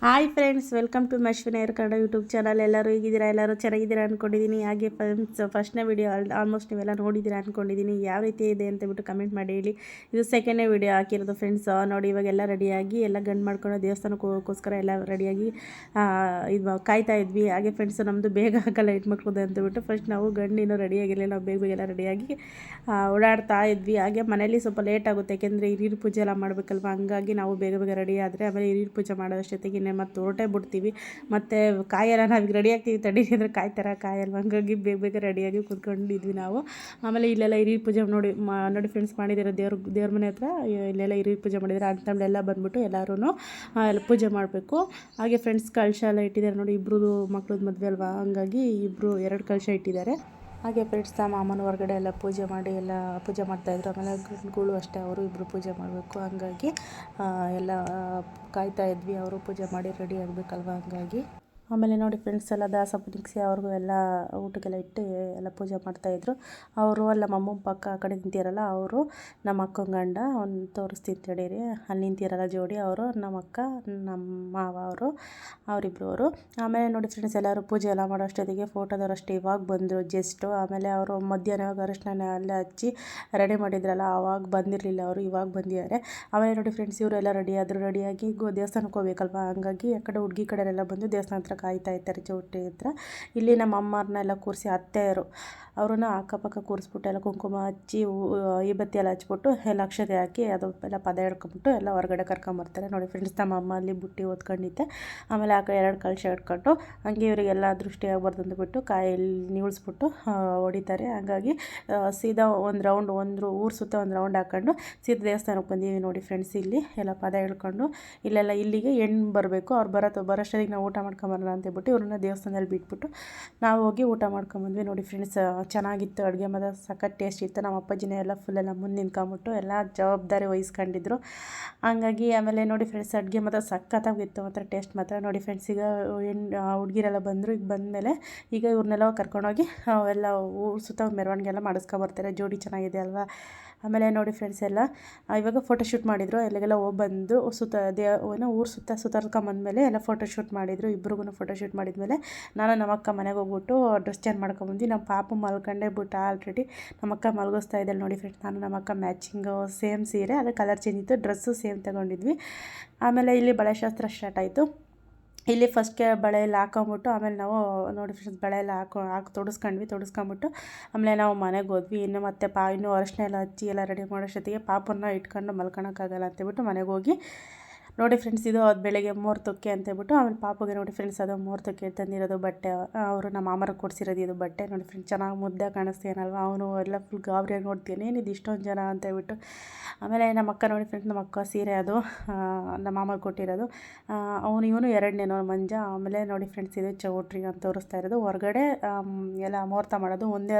Hi friends, welcome to ಮಶ್ವಿನೇರ್ Kannada YouTube channel. ಎಲ್ಲರೂ ಹೇಗಿದ್ದೀರಾ? ಎಲ್ಲರೂ ಚೆನ್ನಾಗಿದ್ದೀರಾ ಅಂದ್ಕೊಂಡಿದ್ದೀನಿ. ಹಾಗೆ ಫ್ರೆಂಡ್ಸ್, ಫಸ್ಟ್ನೇ ವಿಡಿಯೋ ಆಲ್ಮೋಸ್ಟ್ ನೀವೆಲ್ಲ ನೋಡಿದ್ದೀರಾ ಅಂದ್ಕೊಂಡಿದ್ದೀನಿ. ಯಾವ ರೀತಿ ಇದೆ ಅಂತ ಬಿಟ್ಟು ಕಮೆಂಟ್ ಮಾಡಿ ಹೇಳಿ. ಇದು ಸೆಕೆಂಡ್ನೇ ವಿಡಿಯೋ ಹಾಕಿರೋದು ಫ್ರೆಂಡ್ಸ್. ನೋಡಿ, ಇವಾಗೆಲ್ಲ ರೆಡಿಯಾಗಿ ಎಲ್ಲ ಗಂಡು ಮಾಡ್ಕೊಂಡು ದೇವಸ್ಥಾನಕ್ಕೋಸ್ಕರ ಎಲ್ಲ ರೆಡಿಯಾಗಿ ಇದು ಕಾಯ್ತಾ ಇದ್ವಿ. ಹಾಗೆ ಫ್ರೆಂಡ್ಸ್, ನಮ್ಮದು ಬೇಗ ಹಾಕಲ್ಲ ಹೆಣ್ಮಕ್ಳದ್ದು ಅಂತಬಿಟ್ಟು ಫಸ್ಟ್ ನಾವು ಗಂಡಿನೂ ರೆಡಿಯಾಗಿರಲಿಲ್ಲ. ನಾವು ಬೇಗ ಎಲ್ಲ ರೆಡಿಯಾಗಿ ಓಡಾಡ್ತಾ ಇದ್ವಿ. ಹಾಗೆ ಮನೇಲಿ ಸ್ವಲ್ಪ ಲೇಟ್ ಆಗುತ್ತೆ, ಯಾಕೆಂದರೆ ಹಿರಿಯರ ಪೂಜೆ ಎಲ್ಲ ಮಾಡಬೇಕಲ್ವ. ಹಂಗಾಗಿ ನಾವು ಬೇಗ ಬೇಗ ರೆಡಿ ಆದರೆ ಆಮೇಲೆ ಹಿರಿಯರ ಪೂಜೆ ಮಾಡೋಷ್ಟೊತ್ತಿಗೆ ಮತ್ತು ಹೊರಟೇ ಬಿಡ್ತೀವಿ. ಮತ್ತು ಕಾಯೆಲ್ಲ ನಾವೀಗ ರೆಡಿ ಆಗ್ತೀವಿ, ತಡೀರಿ ಅಂದರೆ ಕಾಯಲ್ವ. ಹಂಗಾಗಿ ಬೇಗ ಬೇಗ ರೆಡಿಯಾಗಿ ಕೂತ್ಕೊಂಡಿದ್ವಿ ನಾವು. ಆಮೇಲೆ ಇಲ್ಲೆಲ್ಲ ಹಿರಿಯರ ಪೂಜೆ ನೋಡಿ ಫ್ರೆಂಡ್ಸ್, ಮಾಡಿದ್ದಾರೆ ದೇವ್ರ ಮನೆ ಹತ್ರ. ಇಲ್ಲೆಲ್ಲ ಹಿರಿಯರ ಪೂಜೆ ಮಾಡಿದ್ದಾರೆ. ಅಂತಂಡೆಲ್ಲ ಬಂದ್ಬಿಟ್ಟು ಎಲ್ಲರೂ ಎಲ್ಲ ಪೂಜೆ ಮಾಡಬೇಕು. ಹಾಗೆ ಫ್ರೆಂಡ್ಸ್, ಕಳಶ ಎಲ್ಲ ಇಟ್ಟಿದ್ದಾರೆ ನೋಡಿ. ಇಬ್ಬರು ಮಕ್ಳದ್ದು ಮದುವೆ ಅಲ್ವಾ, ಹಂಗಾಗಿ ಇಬ್ಬರು 2 ಕಳಶ ಇಟ್ಟಿದ್ದಾರೆ. ಹಾಗೆ ಫ್ರೆಂಡ್ಸ್, ಮಾಮನ ಹೊರಗಡೆ ಎಲ್ಲ ಪೂಜೆ ಮಾಡಿ ಎಲ್ಲ ಪೂಜೆ ಮಾಡ್ತಾಯಿದ್ರು. ಆಮೇಲೆ ಗಂಡುಗಳು ಅಷ್ಟೇ, ಅವರು ಇಬ್ಬರು ಪೂಜೆ ಮಾಡಬೇಕು. ಹಂಗಾಗಿ ಎಲ್ಲ ಕಾಯ್ತಾ ಇದ್ವಿ. ಅವರು ಪೂಜೆ ಮಾಡಿ ರೆಡಿ ಆಗಬೇಕಲ್ವ, ಹಂಗಾಗಿ. ಆಮೇಲೆ ನೋಡಿ ಫ್ರೆಂಡ್ಸ್, ಎಲ್ಲ ದಾಸಪ್ಪ ನಿಕ್ಸಿ ಅವ್ರಿಗೂ ಎಲ್ಲ ಊಟಕ್ಕೆಲ್ಲ ಇಟ್ಟು ಎಲ್ಲ ಪೂಜೆ ಮಾಡ್ತಾಯಿದ್ರು. ಅವರು ಅಲ್ಲ ಮಮ್ಮನ ಪಕ್ಕ ಆ ಕಡೆ ನಿಂತಿರಲ್ಲ, ಅವರು ನಮ್ಮ ಅಕ್ಕನ ಗಂಡ. ಒಂದು ತೋರಿಸ್ತೀನಿ ತಡೀರಿ. ಅಲ್ಲಿ ನಿಂತಿರಲ್ಲ ಜೋಡಿ, ಅವರು ನಮ್ಮ ಅಕ್ಕ, ನಮ್ಮ ಮಾವ, ಅವರಿಬ್ಬರು. ಆಮೇಲೆ ನೋಡಿ ಫ್ರೆಂಡ್ಸ್, ಎಲ್ಲರೂ ಪೂಜೆ ಎಲ್ಲ ಮಾಡೋ ಅಷ್ಟೊತ್ತಿಗೆ ಫೋಟೋದವ್ರು ಅಷ್ಟೇ ಇವಾಗ ಬಂದರು ಜಸ್ಟು. ಆಮೇಲೆ ಅವರು ಮಧ್ಯಾಹ್ನ ಅರಿಶಿನ ಎಲ್ಲ ಹಚ್ಚಿ ರೆಡಿ ಮಾಡಿದ್ರಲ್ಲ, ಆವಾಗ ಬಂದಿರಲಿಲ್ಲ ಅವರು, ಇವಾಗ ಬಂದಿದ್ದಾರೆ. ಆಮೇಲೆ ನೋಡಿ ಫ್ರೆಂಡ್ಸ್, ಇವರೆಲ್ಲ ರೆಡಿಯಾಗಿ ದೇವಸ್ಥಾನಕ್ಕೆ ಹೋಗ್ಬೇಕಲ್ವ, ಹಂಗಾಗಿ ಆ ಕಡೆ ಹುಡುಗಿ ಕಡೆಯೆಲ್ಲ ಬಂದು ದೇವಸ್ಥಾನ ಹತ್ರ ಕಾಯ್ತಾ ಇರ್ತಾರೆ, ಚೌಟ್ರಿ ಹತ್ರ. ಇಲ್ಲಿ ನಮ್ಮ ಅಮ್ಮವ್ರನ್ನೆಲ್ಲ ಕೂರಿಸಿ, ಅತ್ತೆಯರು ಅವ್ರನ್ನ ಅಕ್ಕಪಕ್ಕ ಕೂರಿಸ್ಬಿಟ್ಟು ಎಲ್ಲ ಕುಂಕುಮ ಹಚ್ಚಿ ಈ ಬತ್ತಿ ಎಲ್ಲ ಹಚ್ಬಿಟ್ಟು ಎಲ್ಲ ಅಕ್ಷತೆ ಹಾಕಿ ಅದು ಎಲ್ಲ ಪದ ಹಿಡ್ಕೊಂಬಿಟ್ಟು ಎಲ್ಲ ಹೊರಗಡೆ ಕರ್ಕೊಂಬರ್ತಾರೆ. ನೋಡಿ ಫ್ರೆಂಡ್ಸ್, ನಮ್ಮ ಅಮ್ಮ ಅಲ್ಲಿ ಬುಟ್ಟಿ ಓದ್ಕೊಂಡಿದ್ದೆ. ಆಮೇಲೆ ಆ ಕಡೆ 2 ಕಳಶ ಇಟ್ಕೊಂಡು ಹಂಗೆ ಇವರಿಗೆಲ್ಲ ದೃಷ್ಟಿ ಆಗಬಾರ್ದು ಅಂದ್ಬಿಟ್ಟು ಕಾಯಲ್ಲಿ ನಿಲ್ಲಿಸ್ಬಿಟ್ಟು ಹೊಡಿತಾರೆ. ಹಂಗಾಗಿ ಸೀದಾ ಒಂದು ರೌಂಡ್, ಊರು ಸುತ್ತ ಒಂದು ರೌಂಡ್ ಹಾಕ್ಕೊಂಡು ಸೀದಾ ದೇವಸ್ಥಾನಕ್ಕೆ ಬಂದೀವಿ. ನೋಡಿ ಫ್ರೆಂಡ್ಸ್, ಇಲ್ಲಿ ಎಲ್ಲ ಪದ ಹಿಡ್ಕೊಂಡು ಇಲ್ಲಿಗೆ ಹೆಣ್ಣು ಬರಬೇಕು. ಅವ್ರು ಬರೋಷ್ಟೊತ್ತಿಗೆ ನಾವು ಊಟ ಮಾಡ್ಕೊಂಬರೋಣ ಅಂತೇಳ್ಬಿಟ್ಟು ಇವ್ರನ್ನ ದೇವಸ್ಥಾನದಲ್ಲಿ ಬಿಟ್ಬಿಟ್ಟು ನಾವು ಹೋಗಿ ಊಟ ಮಾಡ್ಕೊಂಬಂದ್ವಿ. ನೋಡಿ ಫ್ರೆಂಡ್ಸ್, ಚೆನ್ನಾಗಿತ್ತು ಅಡುಗೆ, ಮಾತ್ರ ಸಖತ್ ಟೇಸ್ಟ್ ಇತ್ತು. ನಮ್ಮ ಅಪ್ಪಾಜಿನೇ ಎಲ್ಲ ಫುಲ್ಲೆಲ್ಲ ಮುಂದೆ ನಿಂತ್ಕೊಂಬಿಟ್ಟು ಎಲ್ಲ ಜವಾಬ್ದಾರಿ ವಹಿಸ್ಕೊಂಡಿದ್ರು. ಹಂಗಾಗಿ ಆಮೇಲೆ ನೋಡಿ ಫ್ರೆಂಡ್ಸ್, ಅಡುಗೆ ಮಾತ್ರ ಸಖತ್ತಾಗಿತ್ತು, ಮಾತ್ರ ಟೇಸ್ಟ್ ಮಾತ್ರ. ನೋಡಿ ಫ್ರೆಂಡ್ಸ್, ಈಗ ಹುಡುಗಿರೆಲ್ಲ ಬಂದರು. ಈಗ ಬಂದಮೇಲೆ ಈಗ ಇವ್ರನ್ನೆಲ್ಲ ಕರ್ಕೊಂಡೋಗಿ ಎಲ್ಲ ಊರು ಸುತ್ತ ಮೆರವಣಿಗೆ ಎಲ್ಲ ಮಾಡಿಸ್ಕೊಂಬರ್ತಾರೆ. ಜೋಡಿ ಚೆನ್ನಾಗಿದೆ ಅಲ್ವಾ. ಆಮೇಲೆ ನೋಡಿ ಫ್ರೆಂಡ್ಸ್, ಎಲ್ಲ ಇವಾಗ ಫೋಟೋಶೂಟ್ ಮಾಡಿದರು. ಎಲ್ಲಿಗೆಲ್ಲ ಹೋಗಿ ಬಂದು ಊರು ಸುತ್ತಾಡ್ಕೊಂಬಂದಮೇಲೆ ಎಲ್ಲ ಫೋಟೋಶೂಟ್ ಮಾಡಿದರು. ಇಬ್ರಿಗೂ ಫೋಟೋಶೂಟ್ ಮಾಡಿದ್ಮೇಲೆ ನಾನು ನಮ್ಮ ಅಕ್ಕ ಮನೆಗೆ ಹೋಗ್ಬಿಟ್ಟು ಡ್ರೆಸ್ ಚೇಂಜ್ ಮಾಡ್ಕೊಂಬಂದ್ವಿ. ನಮ್ಮ ಪಾಪು ಮಲ್ಕೊಂಡೇ ಬಿಟ್ಟು ಆಲ್ರೆಡಿ ನಮ್ಮ ಅಕ್ಕ ಮಲಗಿಸ್ತಾ ಇದ್ದಾಳೆ. ನೋಡಿ ಫ್ರೆಂಡ್ಸ್, ನಾನು ನಮ್ಮ ಅಕ್ಕ ಮ್ಯಾಚಿಂಗು ಸೇಮ್ ಸೀರೆ, ಅದು ಕಲರ್ ಚೇಂಜ್ ಇತ್ತು, ಡ್ರೆಸ್ಸು ಸೇಮ್ ತೊಗೊಂಡಿದ್ವಿ. ಆಮೇಲೆ ಇಲ್ಲಿ ಬಳೆಶಾಸ್ತ್ರ ಸ್ಟಾರ್ಟ್ ಆಯಿತು. ಇಲ್ಲಿ ಫಸ್ಟ್ಗೆ ಬಳೆ ಎಲ್ಲ ಹಾಕೊಂಬಿಟ್ಟು ಆಮೇಲೆ ನಾವು ನೋಡಿ ಫ್ರೆಂಡ್ಸ್, ಬಳೆ ಎಲ್ಲ ತೊಡಿಸ್ಕೊಂಬಿಟ್ಟು ಆಮೇಲೆ ನಾವು ಮನೆಗೆ ಹೋದ್ವಿ. ಇನ್ನು ಮತ್ತೆ ಇನ್ನೂ ಅರಿಶಿನ ಎಲ್ಲ ಹಚ್ಚಿ ಎಲ್ಲ ರೆಡಿ ಮಾಡೋಷ್ಟೊತ್ತಿಗೆ ಪಾಪನ್ನ ಇಟ್ಕೊಂಡು ಮಲ್ಕೊಳಕ್ಕಾಗಲ್ಲ ಅಂತೇಳ್ಬಿಟ್ಟು ಮನೆಗೆ ಹೋಗಿ ನೋಡಿ ಫ್ರೆಂಡ್ಸ್, ಇದು ಅದು ಬೆಳಗ್ಗೆ ಮುಹೂರ್ತಕ್ಕೆ ಅಂತೇಳ್ಬಿಟ್ಟು ಆಮೇಲೆ ಪಾಪಗೆ ನೋಡಿ ಫ್ರೆಂಡ್ಸ್, ಅದು ಮುಹೂರ್ತಕ್ಕೆ ತಂದಿರೋದು ಬಟ್ಟೆ, ಅವರು ನಮ್ಮ ಮಾಮರಿಗೆ ಕೊಡಿಸಿರೋದು ಇದು ಬಟ್ಟೆ. ನೋಡಿ ಫ್ರೆಂಡ್ಸ್, ಚೆನ್ನಾಗಿ ಮುದ್ದೆ ಕಾಣಿಸ್ತೀನಲ್ವ. ಅವನು ಎಲ್ಲ ಫುಲ್ ಗಾಬರಿಯಾಗಿ ನೋಡ್ತೀನಿ, ಏನಿದು ಇಷ್ಟೊಂದು ಜನ ಅಂತೇಳ್ಬಿಟ್ಟು. ಆಮೇಲೆ ನಮ್ಮ ಅಕ್ಕ ನೋಡಿ ಫ್ರೆಂಡ್ಸ್, ನಮ್ಮ ಅಕ್ಕ ಸೀರೆ ಅದು ನಮ್ಮ ಮಾಮಗೆ ಕೊಟ್ಟಿರೋದು. ಇವನು 2ನೇನೋ ಮಂಜ. ಆಮೇಲೆ ನೋಡಿ ಫ್ರೆಂಡ್ಸ್, ಇದು ಚೌಟ್ರಿ ಅಂತ ತೋರಿಸ್ತಾ ಇರೋದು. ಹೊರಗಡೆ ಎಲ್ಲ ಮುಹೂರ್ತ ಮಾಡೋದು ಒಂದೇ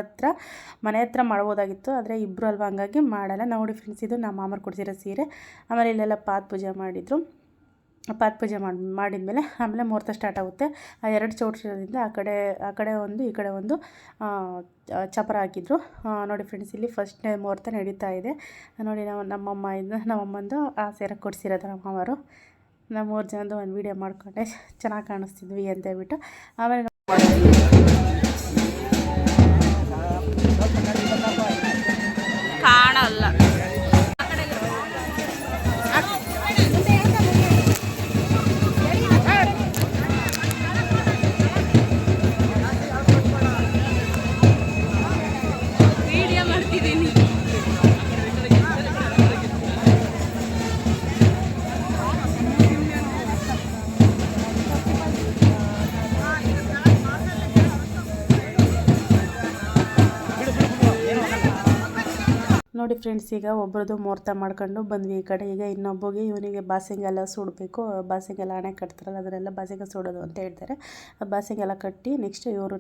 ಮನೆ ಹತ್ರ ಮಾಡ್ಬೋದಾಗಿತ್ತು, ಆದರೆ ಇಬ್ಬರು ಅಲ್ವ, ಹಂಗಾಗಿ ಮಾಡಲ್ಲ. ನೋಡಿ ಫ್ರೆಂಡ್ಸ್, ಇದು ನಮ್ಮ ಮಾಮರು ಕೊಡಿಸಿರೋ ಸೀರೆ. ಆಮೇಲೆ ಇಲ್ಲೆಲ್ಲ ಪಾದ ಪೂಜೆ ಮಾಡಿದರು. ಪಾದ ಪೂಜೆ ಮಾಡಿದ್ಮೇಲೆ ಆಮೇಲೆ ಮುಹೂರ್ತ ಸ್ಟಾರ್ಟ್ ಆಗುತ್ತೆ. ಆ 2 ಚೌಟ್ರಿ ಇರೋದ್ರಿಂದ ಆ ಕಡೆ ಒಂದು ಈ ಕಡೆ ಒಂದು ಚಪ್ಪರ ಹಾಕಿದ್ರು. ನೋಡಿ ಫ್ರೆಂಡ್ಸ್, ಇಲ್ಲಿ ಫಸ್ಟ್ನೇ ಮುಹೂರ್ತ ನಡೀತಾ ಇದೆ. ನೋಡಿ, ನಮ್ಮಮ್ಮಂದು ಆ ಸೀರೆ ಕೊಡಿಸಿರೋದು ನಮ್ಮ ಮಾವರು. ನಾವು 3 ಜನದ್ದು ಒಂದು ವೀಡಿಯೋ ಮಾಡಿಕೊಂಡೆ, ಚೆನ್ನಾಗಿ ಕಾಣಿಸ್ತಿದ್ವಿ ಅಂತೇಳ್ಬಿಟ್ಟು. ಆಮೇಲೆ ಕಾಣಲ್ಲ. ನೋಡಿ ಫ್ರೆಂಡ್ಸ್, ಈಗ ಒಬ್ಬರದು ಮುಹೂರ್ತ ಮಾಡ್ಕೊಂಡು ಬಂದ್ವಿ ಈ ಕಡೆ. ಈಗ ಇನ್ನೊಬ್ಬಗೆ ಇವನಿಗೆ ಬಾಸಿಂಗೆಲ್ಲ ಸುಡಬೇಕು. ಬಾಸಿಂಗೆಲ್ಲ ಹಣೆ ಕಟ್ತಾರಲ್ಲ, ಅದನ್ನೆಲ್ಲ ಬಾಸಿಂಗ ಸುಡೋದು ಅಂತ ಹೇಳ್ತಾರೆ. ಬಾಸಿಂಗೆಲ್ಲ ಕಟ್ಟಿ ನೆಕ್ಸ್ಟ್ ಇವ್ರೂ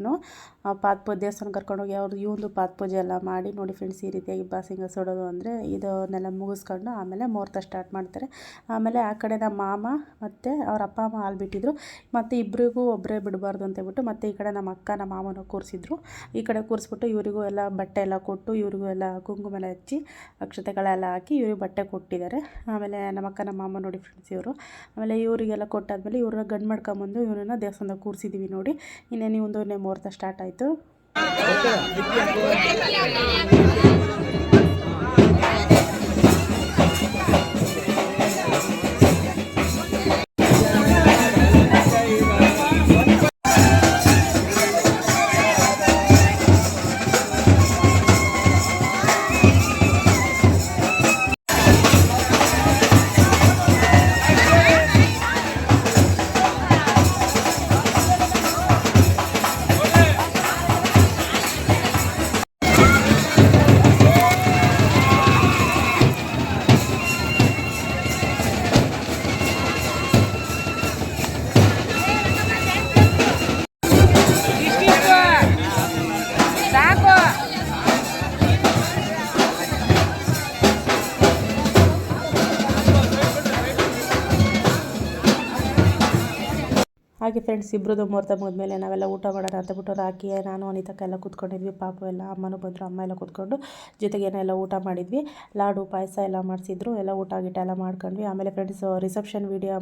ದೇವಸ್ಥಾನ ಕರ್ಕೊಂಡೋಗಿ ಇವಂದು ಪಾದ ಪೂಜೆ ಎಲ್ಲ ಮಾಡಿ. ನೋಡಿ ಫ್ರೆಂಡ್ಸ್, ಈ ರೀತಿಯಾಗಿ ಬಾಸಿಂಗ ಸುಡೋದು ಅಂದರೆ ಇದನ್ನೆಲ್ಲ ಮುಗಿಸ್ಕೊಂಡು ಆಮೇಲೆ ಮುಹೂರ್ತ ಸ್ಟಾರ್ಟ್ ಮಾಡ್ತಾರೆ. ಆಮೇಲೆ ಆ ಕಡೆ ನಮ್ಮ ಮಾಮ ಮತ್ತು ಅವ್ರ ಅಪ್ಪ ಅಮ್ಮ ಹಾಲು ಬಿಟ್ಟಿದ್ರು. ಮತ್ತು ಇಬ್ಬರಿಗೂ ಒಬ್ಬರೇ ಬಿಡಬಾರ್ದು ಅಂತೇಳ್ಬಿಟ್ಟು ಮತ್ತು ಈ ಕಡೆ ನಮ್ಮ ಅಕ್ಕ ನಮ್ಮ ಮಾಮನ ಕೂರಿಸಿದ್ರು. ಈ ಕಡೆ ಕೂರಿಸ್ಬಿಟ್ಟು ಇವರಿಗೂ ಎಲ್ಲ ಬಟ್ಟೆ ಎಲ್ಲ ಕೊಟ್ಟು, ಇವರಿಗೂ ಎಲ್ಲ ಕುಂಕುಮ ಎಲ್ಲ ಹಚ್ಚಿ ಹಚ್ಚಿ ಅಕ್ಷತೆಗಳೆಲ್ಲ ಹಾಕಿ ಇವ್ರಿಗೆ ಬಟ್ಟೆ ಕೊಟ್ಟಿದ್ದಾರೆ. ಆಮೇಲೆ ನಮ್ಮ ಅಕ್ಕ ನಮ್ಮ ಅಮ್ಮ ನೋಡಿ ಫ್ರೆಂಡ್ಸ್ ಇವರು. ಆಮೇಲೆ ಇವರಿಗೆಲ್ಲ ಕೊಟ್ಟಾದ್ಮೇಲೆ ಇವ್ರನ್ನ ಗಂಡು ಮಾಡ್ಕೊಂಬಂದು ಇವರನ್ನ ದೇವಸ್ಥಾನದಾಗ ಕೂರಿಸಿದ್ದೀವಿ ನೋಡಿ. ಇನ್ನೇನು ಒಂದೊಂದನೇ ಮುಹೂರ್ತ ಸ್ಟಾರ್ಟ್ ಆಯಿತು. ಹಾಗೆ ಫ್ರೆಂಡ್ಸ್ ಇಬ್ಬರದು ಮುಹೂರ್ತ ಮುಗಿದ್ಮೇಲೆ ನಾವೆಲ್ಲ ಊಟ ಮಾಡೋಣ ಅಂತಬಿಟ್ಟು ರಾಕಿ ನಾನು ಅನಿತಕ್ಕ ಎಲ್ಲ ಕೂತ್ಕೊಂಡಿದ್ವಿ. ಪಾಪು ಎಲ್ಲ ಅಮ್ಮನೂ ಬಂದರು, ಅಮ್ಮ ಎಲ್ಲ ಕೂತ್ಕೊಂಡು ಜೊತೆಗೆ ಎಲ್ಲ ಊಟ ಮಾಡಿದ್ವಿ. ಲಾಡು ಪಾಯಸ ಎಲ್ಲ ಮಾಡಿಸಿದ್ರು, ಎಲ್ಲ ಊಟ ಗೀಟ ಎಲ್ಲ ಮಾಡ್ಕೊಂಡ್ವಿ. ಆಮೇಲೆ ಫ್ರೆಂಡ್ಸ್ ರಿಸೆಪ್ಷನ್ ವೀಡಿಯೋ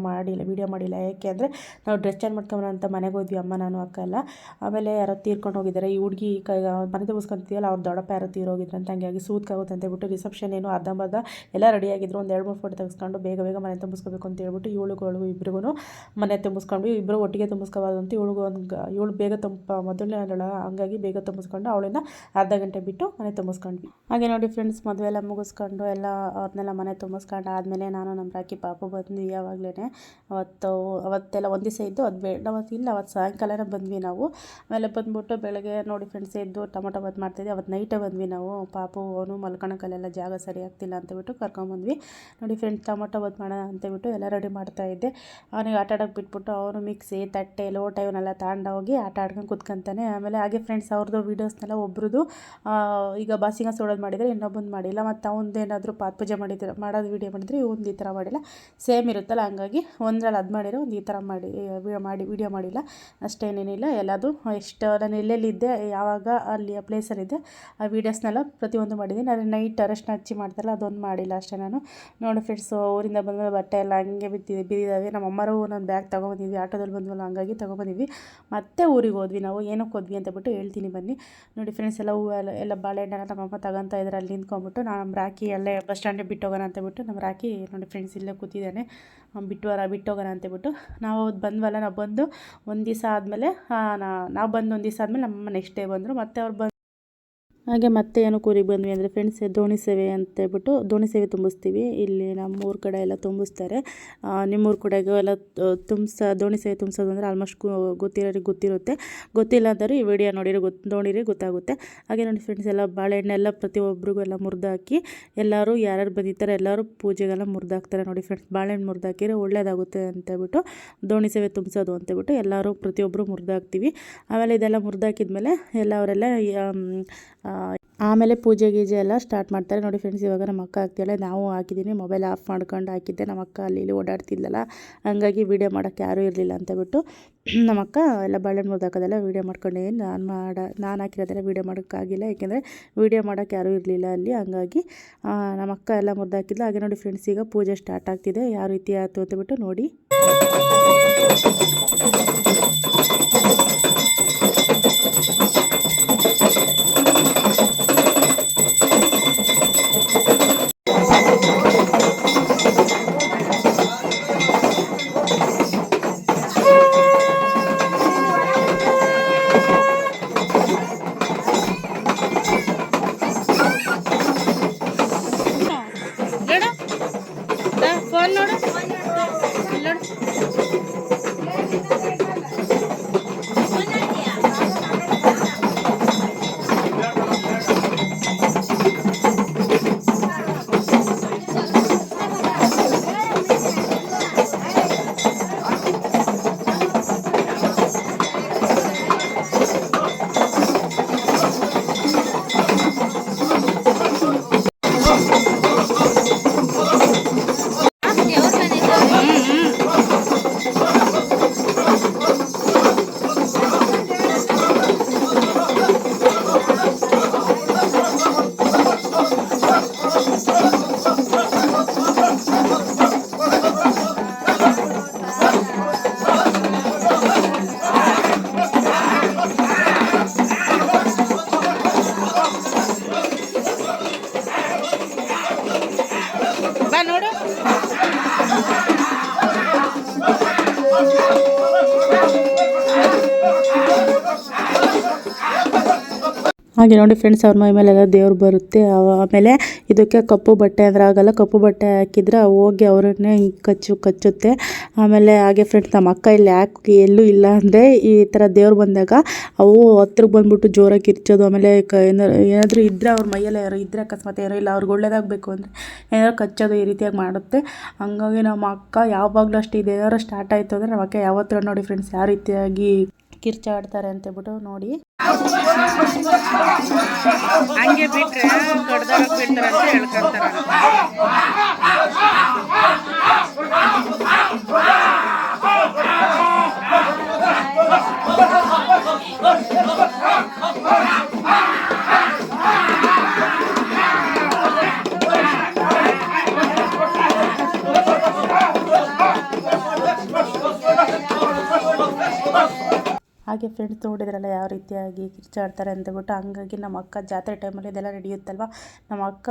ಮಾಡಿಲ್ಲ ಯಾಕೆ ಅಂದರೆ ನಾವು ಡ್ರೆಸ್ ಚೇಂಜ್ ಮಾಡ್ಕೊಂಡು ಅಂತ ಮನೆಗೆ ಹೋದ್ವಿ, ಅಮ್ಮ ನಾನು ಅಕ್ಕ ಎಲ್ಲ. ಆಮೇಲೆ ಯಾರೋ ತೀರ್ಕೊಂಡು ಹೋಗಿದ್ದಾರೆ. ಈ ಹುಡುಗಿ ಮನೆ ತುಂಬಿಸ್ಕೊಂತೀವಲ್ಲ ಅವ್ರು ದೊಡ್ಡಪ್ಪ ಯಾರೋ ತೀರೋಗಿದ್ರು ಅಂತ, ಹಂಗಾಗಿ ಸೂತ್ಕಾಗುತ್ತೆ ಅಂತ ಹೇಳ್ಬಿಟ್ಟು ರಿಸೆಪ್ಷನ್ ಏನು ಅರ್ಧಂಬರ್ಧ ಎಲ್ಲ ರೆಡಿಯಾಗಿದ್ರು. ಒಂದು 2-3 ಫೋಟೋ ತೆಗೆಸ್ಕೊಂಡು ಬೇಗ ಮನೆ ತುಂಬಿಸ್ಕೋಬೇಕು ಅಂತ ಹೇಳ್ಬಿಟ್ಟು ಇವಳಿಗೂ ಇಬ್ಬರಿಗೂ ಮನೆ ತುಂಬಿಸ್ಕೊಂಡ್ವಿ. ಇಬ್ಬರು ಒಟ್ಟಿಗೆ ತುಂಬಿಸ್ಕೋಬಾರ್ದು ಅಂತ ಇವಳು ಬೇಗ ಮೊದಲನೇ ಆದಳ, ಹಂಗಾಗಿ ಬೇಗ ತುಂಬಿಸ್ಕೊಂಡು ಅವಳನ್ನ ಅರ್ಧ ಗಂಟೆ ಬಿಟ್ಟು ಮನೆ ತುಂಬಿಸ್ಕೊಂಡ್ವಿ. ಹಾಗೆ ನೋಡಿ ಫ್ರೆಂಡ್ಸ್ ಮದುವೆ ಎಲ್ಲ ಮುಗಿಸ್ಕೊಂಡು ಎಲ್ಲ ಅವ್ರನ್ನೆಲ್ಲ ಮನೆ ತುಂಬಿಸ್ಕೊಂಡು ಆದಮೇಲೆ ನಾನು ನಮ್ಮ ರಾಕಿ ಪಾಪು ಬಂದ್ವಿ. ಯಾವಾಗಲೇ ಅವತ್ತೆಲ್ಲ ಒಂದು ದಿವಸ ಇದ್ದು ಅದು ಅವತ್ತು ಸಾಯಂಕಾಲನೇ ಬಂದ್ವಿ ನಾವು. ಆಮೇಲೆ ಬಂದ್ಬಿಟ್ಟು ಬೆಳಗ್ಗೆ ನೋಡಿ ಫ್ರೆಂಡ್ಸ್ ಎದ್ದು ಟೊಮೊಟೊ ಬಾತ್ ಮಾಡ್ತಿದ್ವಿ. ಅವತ್ತು ನೈಟೇ ಬಂದ್ವಿ ನಾವು. ಪಾಪು ಅವನು ಮಲ್ಕೊಳಕ್ಕಲ್ಲೆಲ್ಲ ಜಾಗ ಸರಿ ಆಗ್ತಿಲ್ಲ ಅಂತಬಿಟ್ಟು ಕರ್ಕೊಂಬಂದ್ವಿ. ನೋಡಿ ಫ್ರೆಂಡ್ಸ್ ಟೊಮೊಟೊ ಬಾತ್ ಮಾಡೋಣ ಅಂತೇಳ್ಬಿಟ್ಟು ಎಲ್ಲ ರೆಡಿ ಮಾಡ್ತಾಯಿದ್ದೆ. ಅವನಿಗೆ ಆಟ ಆಡೋಕ್ಕೆ ಬಿಟ್ಬಿಟ್ಟು ಅವನು ಮಿಕ್ಸಿ ತಟ್ಟೆ ಲೋಟ ಇವನ್ನೆಲ್ಲ ತಗೊಂಡೋಗಿ ಆಟ ಆಡ್ಕೊಂಡು ಕುತ್ಕೊಂತಾನೆ. ಆಮೇಲೆ ಹಾಗೆ ಫ್ರೆಂಡ್ಸ್ ಅವ್ರದ್ದು ವೀಡಿಯೋಸ್ನೆಲ್ಲ ಒಬ್ರದ್ದು ಈಗ ಬಾಸಿಂಗ ಸೋಡೋದು ಮಾಡಿದರೆ ಇನ್ನೊಬ್ಬಂದು ಮಾಡಿಲ್ಲ, ಮತ್ತು ಅವನದು ಏನಾದರೂ ಪಾತ್ ಪೂಜೆ ಮಾಡೋದು ವೀಡಿಯೋ ಮಾಡಿದರೆ ಒಂದು ಈ ಥರ ಮಾಡಿಲ್ಲ, ಸೇಮ್ ಇರುತ್ತಲ್ಲ, ಹಂಗಾಗಿ ಒಂದ್ರಲ್ಲಿ ಅದು ಮಾಡಿರೋ ಒಂದು ಈ ಥರ ಮಾಡಿ ವೀಡಿಯೋ ಮಾಡಿಲ್ಲ, ಅಷ್ಟೇನೇನಿಲ್ಲ. ಎಲ್ಲದು ಎಷ್ಟು ನಾನು ಎಲ್ಲೆಲ್ಲಿದ್ದೆ ಯಾವಾಗ ಅಲ್ಲಿ ಆ ಪ್ಲೇಸಲ್ಲಿದ್ದೆ ಆ ವೀಡಿಯೋಸ್ನೆಲ್ಲ ಪ್ರತಿಯೊಂದು ಮಾಡಿದ್ದೀನಿ. ಆದರೆ ನೈಟ್ ಅರಶಿನ ಹಚ್ಚಿ ಮಾಡ್ತಾರಲ್ಲ ಅದೊಂದು ಮಾಡಿಲ್ಲ ಅಷ್ಟೇ ನಾನು. ನೋಡಿ ಫ್ರೆಂಡ್ಸ್ ಊರಿಂದ ಬಂದ ಬಟ್ಟೆ ಎಲ್ಲ ಹಂಗೆ ಬಿದ್ದಿದ್ದಾವೆ. ನಮ್ಮ ಅಮ್ಮರು ಒಂದೊಂದು ಬ್ಯಾಗ್ ತೊಗೊಂಬಂದಿದ್ವಿ, ಆಟೋದಲ್ಲಿ ಬಂದ್ವಲ್ಲ ಹಂಗಾಗಿ ತೊಗೊಂಬಂದಿದ್ವಿ. ಮತ್ತೆ ಊರಿಗೆ ಹೋದ್ವಿ ನಾವು. ಏನಕ್ಕೆ ಹೋದ್ವಿ ಅಂತ ಬಿಟ್ಟು ಹೇಳ್ತೀನಿ ಬನ್ನಿ. ನೋಡಿ ಫ್ರೆಂಡ್ಸ್ ಎಲ್ಲ ಹೂವು ಎಲ್ಲ ಬಾಳೆಹಣ್ಣೆಲ್ಲ ನಮ್ಮಮ್ಮ ತಗೊತಾ ಇದ್ದಾರೆ. ಅಲ್ಲಿ ನಿಂತ್ಕೊಂಡ್ಬಿಟ್ಟು ನಮ್ಮ ರಾಕಿ ಅಲ್ಲೇ ಬಸ್ ಸ್ಟ್ಯಾಂಡಿಗೆ ಬಿಟ್ಟೋಗೋಣ ಅಂತಬಿಟ್ಟು ನಮ್ಮ ರಾಕಿ ನೋಡಿ ಫ್ರೆಂಡ್ಸ್ ಇಲ್ಲೇ ಕೂತಿದ್ದಾನೆ. ಬಿಟ್ಟೋಗೋಣ ಅಂತಬಿಟ್ಟು ನಾವು ಬಂದ್ವಲ್ಲ. ನಾವು ಬಂದು ಒಂದು ದಿವಸ ಆದಮೇಲೆ ನಾವು ಬಂದು ಒಂದು ದಿವಸ ಆದಮೇಲೆ ನಮ್ಮಮ್ಮ ನೆಕ್ಸ್ಟ್ ಡೇ ಬಂದರು. ಮತ್ತೆ ಅವ್ರು ಹಾಗೆ ಮತ್ತೆ ಏನು ಕೂರಿಗೆ ಬಂದ್ವಿ ಅಂದರೆ ಫ್ರೆಂಡ್ಸ್ ದೋಣಿ ಸೇವೆ ಅಂತೇಳ್ಬಿಟ್ಟು ದೋಣಿ ಸೇವೆ ತುಂಬಿಸ್ತೀವಿ. ಇಲ್ಲಿ ನಮ್ಮೂರ ಕಡೆ ಎಲ್ಲ ತುಂಬಿಸ್ತಾರೆ. ನಿಮ್ಮೂರ ಕಡೆಗೂ ಎಲ್ಲ ದೋಣಿ ಸೇವೆ ತುಂಬಿಸೋದು ಅಂದರೆ ಆಲ್ಮೋಸ್ಟ್ ಗೊತ್ತಿರುತ್ತೆ. ಗೊತ್ತಿಲ್ಲದರೂ ಈ ವಿಡಿಯೋ ನೋಡಿರಿ ಗೊತ್ತಾಗುತ್ತೆ. ಹಾಗೆ ನೋಡಿ ಫ್ರೆಂಡ್ಸ್ ಎಲ್ಲ ಬಾಳೆಹಣ್ಣೆಲ್ಲ ಪ್ರತಿಯೊಬ್ಬರಿಗೂ ಎಲ್ಲ ಮುರಿದಾಕಿ ಎಲ್ಲರೂ ಯಾರ್ಯಾರು ಬಂದಿರ್ತಾರೆ ಎಲ್ಲರೂ ಪೂಜೆಗೆಲ್ಲ ಮುರಿದಾಕ್ತಾರೆ. ನೋಡಿ ಫ್ರೆಂಡ್ಸ್ ಬಾಳೆಹಣ್ಣು ಮುರಿದಾಕಿದ್ರೆ ಒಳ್ಳೇದಾಗುತ್ತೆ ಅಂತೇಳ್ಬಿಟ್ಟು ದೋಣಿ ಸೇವೆ ತುಂಬಿಸೋದು ಅಂತೇಳ್ಬಿಟ್ಟು ಎಲ್ಲರೂ ಪ್ರತಿಯೊಬ್ಬರು ಮುರಿದಾಕ್ತೀವಿ. ಆಮೇಲೆ ಇದೆಲ್ಲ ಮುರಿದಾಕಿದ್ಮೇಲೆ ಅವರೆಲ್ಲ ಆಮೇಲೆ ಪೂಜೆ ಗೀಜೆ ಎಲ್ಲ ಸ್ಟಾರ್ಟ್ ಮಾಡ್ತಾರೆ. ನೋಡಿ ಫ್ರೆಂಡ್ಸ್ ಇವಾಗ ನಮ್ಮ ಅಕ್ಕ ಹಾಕ್ತಿಲ್ಲ, ನಾವು ಹಾಕಿದ್ದೀನಿ. ಮೊಬೈಲ್ ಆಫ್ ಮಾಡ್ಕೊಂಡು ಹಾಕಿದ್ದೆ. ನಮ್ಮ ಅಕ್ಕ ಅಲ್ಲಿ ಓಡಾಡ್ತಿದ್ದಲ್ಲ, ಹಂಗಾಗಿ ವೀಡಿಯೋ ಮಾಡೋಕ್ಕೆ ಯಾರೂ ಇರಲಿಲ್ಲ ಅಂತಬಿಟ್ಟು ನಮ್ಮ ಅಕ್ಕ ಎಲ್ಲ ಬಾಳೆಹಣ್ಣು ಮುರಿದಾಕೋದೆಲ್ಲ ವೀಡಿಯೋ ಮಾಡ್ಕೊಂಡಿದ್ದೀನಿ. ನಾನು ಹಾಕಿರೋದೆಲ್ಲ ವೀಡಿಯೋ ಮಾಡೋಕ್ಕಾಗಿಲ್ಲ, ಯಾಕೆಂದರೆ ವೀಡಿಯೋ ಮಾಡೋಕ್ಕೆ ಯಾರೂ ಇರಲಿಲ್ಲ ಅಲ್ಲಿ, ಹಂಗಾಗಿ ನಮ್ಮ ಅಕ್ಕ ಎಲ್ಲ ಮುರಿದಾಕಿದ್ಲು. ಹಾಗೆ ನೋಡಿ ಫ್ರೆಂಡ್ಸ್ ಈಗ ಪೂಜೆ ಸ್ಟಾರ್ಟ್ ಆಗ್ತಿದೆ. ಯಾವ ರೀತಿ ಆಯಿತು ಅಂತಬಿಟ್ಟು ನೋಡಿ. ಫೋನ್ ನೋಡು. ಹಾಗೆ ನೋಡಿ ಫ್ರೆಂಡ್ಸ್, ಅವ್ರ ಮೈ ಮೇಲೆಲ್ಲ ದೇವ್ರು ಬರುತ್ತೆ. ಆಮೇಲೆ ಇದಕ್ಕೆ ಕಪ್ಪು ಬಟ್ಟೆ ಅಂದರೆ ಆಗಲ್ಲ, ಕಪ್ಪು ಬಟ್ಟೆ ಹಾಕಿದರೆ ಹೋಗಿ ಅವರನ್ನೇ ಕಚ್ಚುತ್ತೆ. ಆಮೇಲೆ ಹಾಗೆ ಫ್ರೆಂಡ್ಸ್, ನಮ್ಮ ಅಕ್ಕ ಇಲ್ಲಿ ಯಾಕೆ ಎಲ್ಲೂ ಇಲ್ಲ ಅಂದರೆ ಈ ಥರ ದೇವ್ರು ಬಂದಾಗ ಅವು ಹತ್ರಕ್ಕೆ ಬಂದ್ಬಿಟ್ಟು ಜೋರಾಗಿ ಕಿರ್ಚೋದು. ಆಮೇಲೆ ಏನಾದರೂ ಇದ್ದರೆ ಅವ್ರ ಮೈಯಲ್ಲಿ ಯಾರು ಇದ್ದರೆ ಅಕಸ್ಮಾತ್ ಯಾರೋ ಇಲ್ಲ ಅವ್ರಿಗೆ ಒಳ್ಳೇದಾಗಬೇಕು ಅಂದರೆ ಏನಾದ್ರು ಕಚ್ಚೋದು ಈ ರೀತಿಯಾಗಿ ಮಾಡುತ್ತೆ. ಹಂಗಾಗಿ ನಮ್ಮ ಅಕ್ಕ ಯಾವಾಗಲೂ ಅಷ್ಟೇ ಇದೇನಾದ್ರು ಸ್ಟಾರ್ಟ್ ಆಯಿತು ಅಂದರೆ ನಮ್ಮ ಅಕ್ಕ ಯಾವತ್ತೂ ನೋಡಿ ಫ್ರೆಂಡ್ಸ್ ಯಾವ ರೀತಿಯಾಗಿ ಕಿರ್ಚಾಡ್ತಾರೆ ಅಂತೇಳ್ಬಿಟ್ಟು ನೋಡಿ. ಹಂಗೆ ಬಿಟ್ಟರೆ ದೊಡ್ಡದಾಗ ಬಿಡ್ತಾರೆ ಅಂತ ಹೇಳ್ಕೊಳ್ತಾರೆ. ಹಾಗೆ ಫ್ರೆಂಡ್ಸ್ ನೋಡಿದ್ರಲ್ಲ ಯಾವ ರೀತಿಯಾಗಿ ಕಿರ್ಚಾಡ್ತಾರೆ ಅಂತೇಳ್ಬಿಟ್ಟು. ಹಂಗಾಗಿ ನಮ್ಮ ಅಕ್ಕ ಜಾತ್ರೆ ಟೈಮಲ್ಲಿ ಇದೆಲ್ಲ ನಡೆಯುತ್ತಲ್ವ, ನಮ್ಮ ಅಕ್ಕ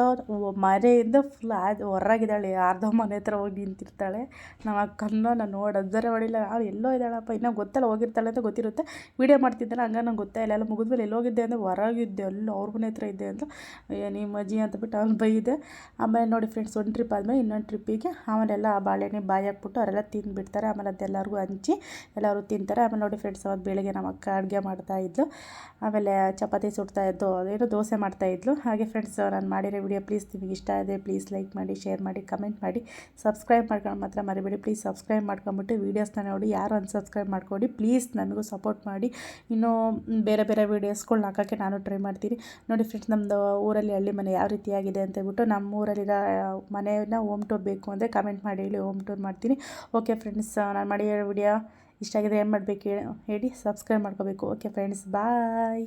ಮನೆಯಿಂದ ಫುಲ್ ಹೊರಗಿದ್ದಾಳೆ, ಅರ್ಧ ಮನೆ ಹತ್ರ ಹೋಗಿ ನಿಂತಿರ್ತಾಳೆ. ನಮ್ಮ ಅಕ್ಕನ್ನ ನಾನು ನೋಡಿ ಅಬ್ಸರ್ವ್ ಮಾಡಿಲ್ಲ, ಅವ್ರು ಎಲ್ಲೋ ಇದ್ದಾಳಪ್ಪ, ಇನ್ನೂ ಗೊತ್ತಲ್ಲ ಹೋಗಿರ್ತಾಳೆ ಅಂತ ಗೊತ್ತಿರುತ್ತೆ. ವೀಡಿಯೋ ಮಾಡ್ತಿದ್ದಲ್ಲ, ಹಂಗೆ ನಂಗೆ ಗೊತ್ತೇ ಇಲ್ಲ. ಎಲ್ಲ ಮುಗಿದ್ಮೇಲೆ ಎಲ್ಲೋಗಿದ್ದೆ ಅಂದರೆ ಹೊರಗಿದ್ದೆ, ಎಲ್ಲೋ ಅವ್ರ ಮನೆ ಹತ್ರ ಇದ್ದೆ ಅಂತ ನಿಮ್ಮ ಅಜ್ಜಿ ಅಂತಬಿಟ್ಟು ಅವ್ನು ಬೈದೆ. ಆಮೇಲೆ ನೋಡಿ ಫ್ರೆಂಡ್ಸ್, ಒಂದು ಟ್ರಿಪ್ ಆದಮೇಲೆ ಇನ್ನೊಂದು ಟ್ರಿಪ್ಪಿಗೆ ಆಮೇಲೆಲ್ಲ ಆ ಬಾಳೆಹಣ್ಣೆ ಬಾಯಿ ಹಾಕ್ಬಿಟ್ಟು ಅವರೆಲ್ಲ ತಿಂದುಬಿಡ್ತಾರೆ. ಆಮೇಲೆ ಅದೆಲ್ಲರಿಗೂ ಹಂಚಿ ಎಲ್ಲರೂ ತಿಂತಾರೆ. ಆಮೇಲೆ ನೋಡಿ ಫ್ರೆಂಡ್ಸ್, ಅವತ್ತು ಬೆಳಗ್ಗೆ ನಮ್ಮ ಅಕ್ಕ ಅಡುಗೆ ಮಾಡ್ತಾಯಿದ್ಲು, ಆಮೇಲೆ ಚಪಾತಿ ಸುಡ್ತಾಯಿದ್ದು, ಅದೇನೋ ದೋಸೆ ಮಾಡ್ತಾಯಿದ್ಲು. ಹಾಗೆ ಫ್ರೆಂಡ್ಸ್, ನಾನು ಮಾಡಿರೋ ವಿಡಿಯೋ ಪ್ಲೀಸ್ ನಿಮಗೆ ಇಷ್ಟ ಆದರೆ ಪ್ಲೀಸ್ ಲೈಕ್ ಮಾಡಿ, ಶೇರ್ ಮಾಡಿ, ಕಮೆಂಟ್ ಮಾಡಿ, ಸಬ್ಸ್ಕ್ರೈಬ್ ಮಾಡ್ಕೊಂಡು ಮಾತ್ರ ಮರಿಬೇಡಿ. ಪ್ಲೀಸ್ ಸಬ್ಸ್ಕ್ರೈಬ್ ಮಾಡ್ಕೊಂಬಿಟ್ಟು ವೀಡಿಯೋಸ್ನ ನೋಡಿ, ಯಾರು ಅನ್ಸಬ್ಸ್ಕ್ರೈಬ್ ಮಾಡ್ಕೊಡಿ ಪ್ಲೀಸ್, ನನಗೂ ಸಪೋರ್ಟ್ ಮಾಡಿ. ಇನ್ನೂ ಬೇರೆ ಬೇರೆ ವೀಡಿಯೋಸ್ಗಳ್ನ ಹಾಕೋಕ್ಕೆ ನಾನು ಟ್ರೈ ಮಾಡ್ತೀನಿ. ನೋಡಿ ಫ್ರೆಂಡ್ಸ್, ನಮ್ಮದು ಊರಲ್ಲಿ ಹಳ್ಳಿ ಮನೆ ಯಾವ ರೀತಿಯಾಗಿದೆ ಅಂತೇಳ್ಬಿಟ್ಟು, ನಮ್ಮ ಊರಲ್ಲಿರೋ ಮನೆಯನ್ನು ಹೋಮ್ ಟೂರ್ ಬೇಕು ಅಂದರೆ ಕಮೆಂಟ್ ಮಾಡಿ ಹೇಳಿ, ಹೋಮ್ ಟೂರ್ ಮಾಡ್ತೀನಿ. ಓಕೆ ಫ್ರೆಂಡ್ಸ್, ನಾನು ಮಾಡಿರೋ ವಿಡಿಯೋ ಇಷ್ಟ ಆಗಿದೆ ಏನು ಮಾಡಬೇಕು ಹೇಳಿ, ಸಬ್ಸ್ಕ್ರೈಬ್ ಮಾಡ್ಕೋಬೇಕು. ಓಕೆ ಫ್ರೆಂಡ್ಸ್, ಬಾಯ್.